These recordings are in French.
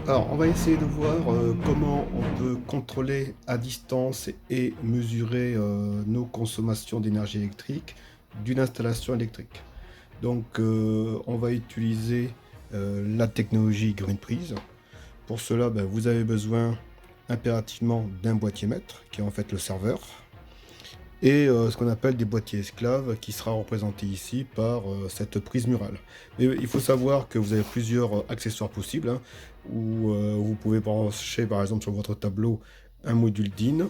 Alors, on va essayer de voir comment on peut contrôler à distance et mesurer nos consommations d'énergie électrique d'une installation électrique. Donc, on va utiliser la technologie GreenPrise. Pour cela, ben, vous avez besoin impérativement d'un boîtier maître, qui est en fait le serveur, et ce qu'on appelle des boîtiers esclaves, qui sera représenté ici par cette prise murale. Mais il faut savoir que vous avez plusieurs accessoires possibles, hein, où vous pouvez brancher par exemple sur votre tableau un module DIN,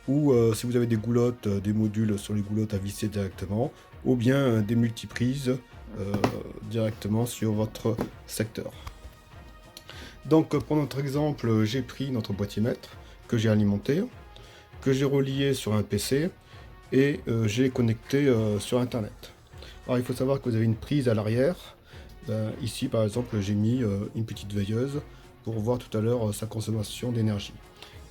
ou si vous avez des goulottes, des modules sur les goulottes à visser directement, ou bien des multiprises directement sur votre secteur. Donc pour notre exemple, j'ai pris notre boîtier maître que j'ai alimenté, que j'ai relié sur un PC, et j'ai connecté sur internet. Alors il faut savoir que vous avez une prise à l'arrière. Ici par exemple j'ai mis une petite veilleuse pour voir tout à l'heure sa consommation d'énergie.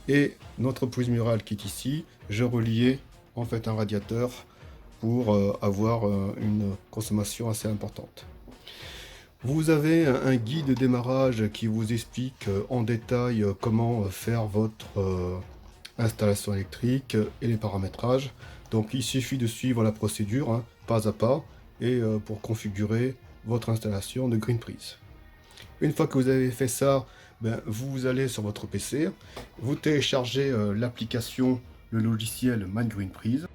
Et notre prise murale qui est ici, je reliais en fait un radiateur pour avoir une consommation assez importante. Vous avez un guide de démarrage qui vous explique en détail comment faire votre installation électrique et les paramétrages. Donc il suffit de suivre la procédure, hein, pas à pas, et pour configurer votre installation de GreenPrise. Une fois que vous avez fait ça, ben, vous allez sur votre PC, vous téléchargez l'application, le logiciel MyGreenPrise.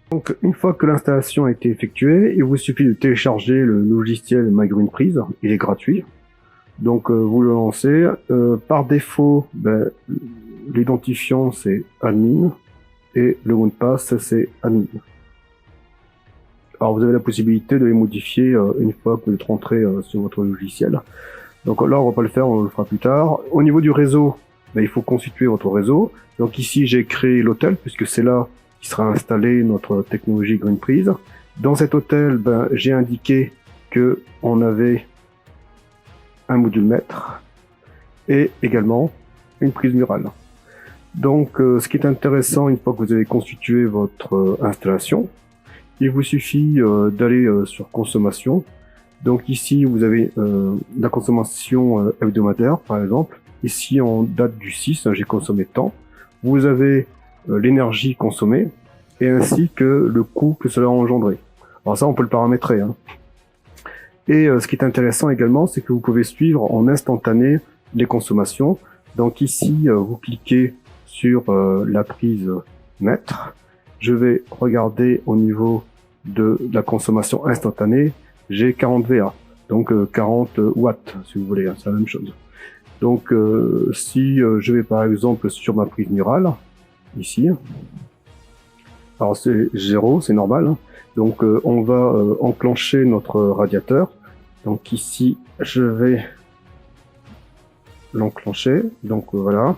Donc une fois que l'installation a été effectuée, il vous suffit de télécharger le logiciel MyGreenPrise, il est gratuit. Donc vous le lancez. Par défaut, ben, l'identifiant c'est admin et le mot de passe c'est admin. Alors vous avez la possibilité de les modifier une fois que vous êtes rentré sur votre logiciel. Donc là on va pas le faire, on le fera plus tard. Au niveau du réseau, ben, il faut constituer votre réseau. Donc ici j'ai créé l'hôtel puisque c'est là qui sera installé notre technologie GreenPrise. Dans cet hôtel, ben, j'ai indiqué que on avait un module maître et également une prise murale. Donc ce qui est intéressant, une fois que vous avez constitué votre installation, il vous suffit d'aller sur consommation. Donc ici vous avez la consommation hebdomadaire par exemple. Ici en date du 6, j'ai consommé tant. Vous avez l'énergie consommée et ainsi que le coût que cela a engendré. Alors ça on peut le paramétrer, hein. Et ce qui est intéressant également, c'est que vous pouvez suivre en instantané les consommations. Donc ici, vous cliquez sur la prise mètre. Je vais regarder au niveau de la consommation instantanée. J'ai 40 VA, donc 40 watts si vous voulez, hein, c'est la même chose. Donc si je vais par exemple sur ma prise murale, ici, alors c'est 0, c'est normal, hein. Donc on va enclencher notre radiateur. Donc ici, je vais l'enclencher. Donc voilà,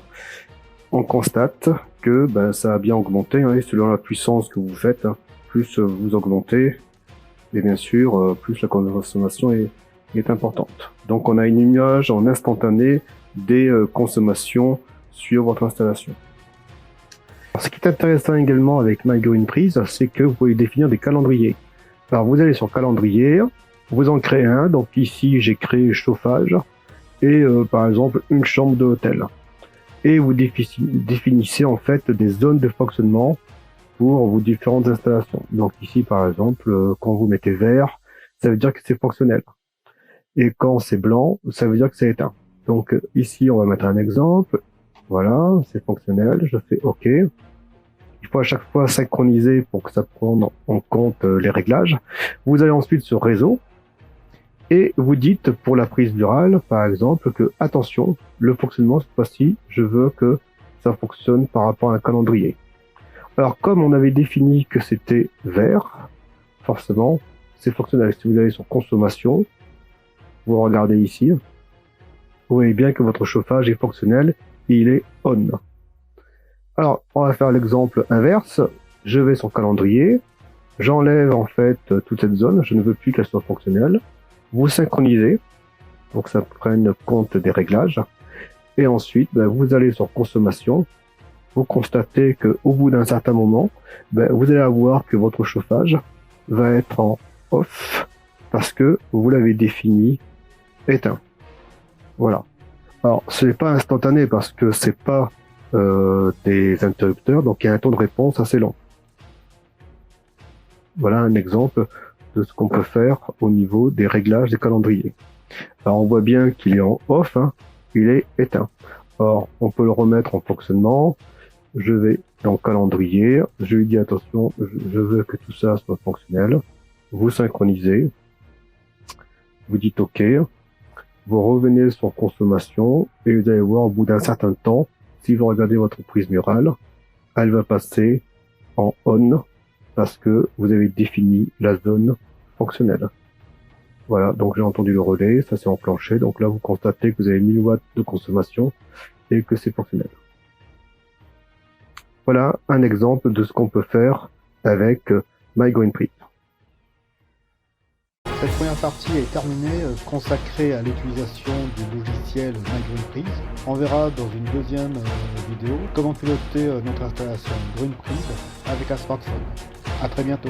on constate que ben, ça a bien augmenté, hein, et selon la puissance que vous faites, hein, plus vous augmentez, et bien sûr, plus la consommation est importante. Donc on a une image en instantané des consommations sur votre installation. Alors, ce qui est intéressant également avec MyGreenPrise, c'est que vous pouvez définir des calendriers. Alors vous allez sur calendrier, vous en créez un, donc ici j'ai créé chauffage et par exemple une chambre d'hôtel. Et vous définissez en fait des zones de fonctionnement pour vos différentes installations. Donc ici par exemple, quand vous mettez vert, ça veut dire que c'est fonctionnel. Et quand c'est blanc, ça veut dire que c'est éteint. Donc ici on va mettre un exemple. Voilà, c'est fonctionnel, je fais OK. Il faut à chaque fois synchroniser pour que ça prenne en compte les réglages. Vous allez ensuite sur réseau et vous dites pour la prise murale, par exemple, que attention, le fonctionnement cette fois-ci, je veux que ça fonctionne par rapport à un calendrier. Alors comme on avait défini que c'était vert, forcément, c'est fonctionnel. Si vous allez sur consommation, vous regardez ici, vous voyez bien que votre chauffage est fonctionnel et il est on. Alors, on va faire l'exemple inverse. Je vais sur calendrier, j'enlève en fait toute cette zone, je ne veux plus qu'elle soit fonctionnelle. Vous synchronisez, pour que ça prenne compte des réglages. Et ensuite, ben, vous allez sur consommation, vous constatez qu'au bout d'un certain moment, ben, vous allez avoir que votre chauffage va être en off parce que vous l'avez défini éteint. Voilà. Alors, ce n'est pas instantané parce que c'est pas des interrupteurs, donc il y a un temps de réponse assez long. Voilà un exemple de ce qu'on peut faire au niveau des réglages des calendriers. Alors, on voit bien qu'il est en off, hein, il est éteint. Or, on peut le remettre en fonctionnement. Je vais dans calendrier, je lui dis attention, je veux que tout ça soit fonctionnel. Vous synchronisez, vous dites OK, vous revenez sur consommation et vous allez voir au bout d'un certain temps, si vous regardez votre prise murale, elle va passer en on parce que vous avez défini la zone fonctionnelle. Voilà, donc j'ai entendu le relais, ça s'est enclenché, donc là vous constatez que vous avez 1000 watts de consommation et que c'est fonctionnel. Voilà un exemple de ce qu'on peut faire avec MyGreenPrint. Cette première partie est terminée, consacrée à l'utilisation du logiciel MyGreenPrint. On verra dans une deuxième vidéo comment piloter notre installation GreenPrint avec un smartphone. A très bientôt.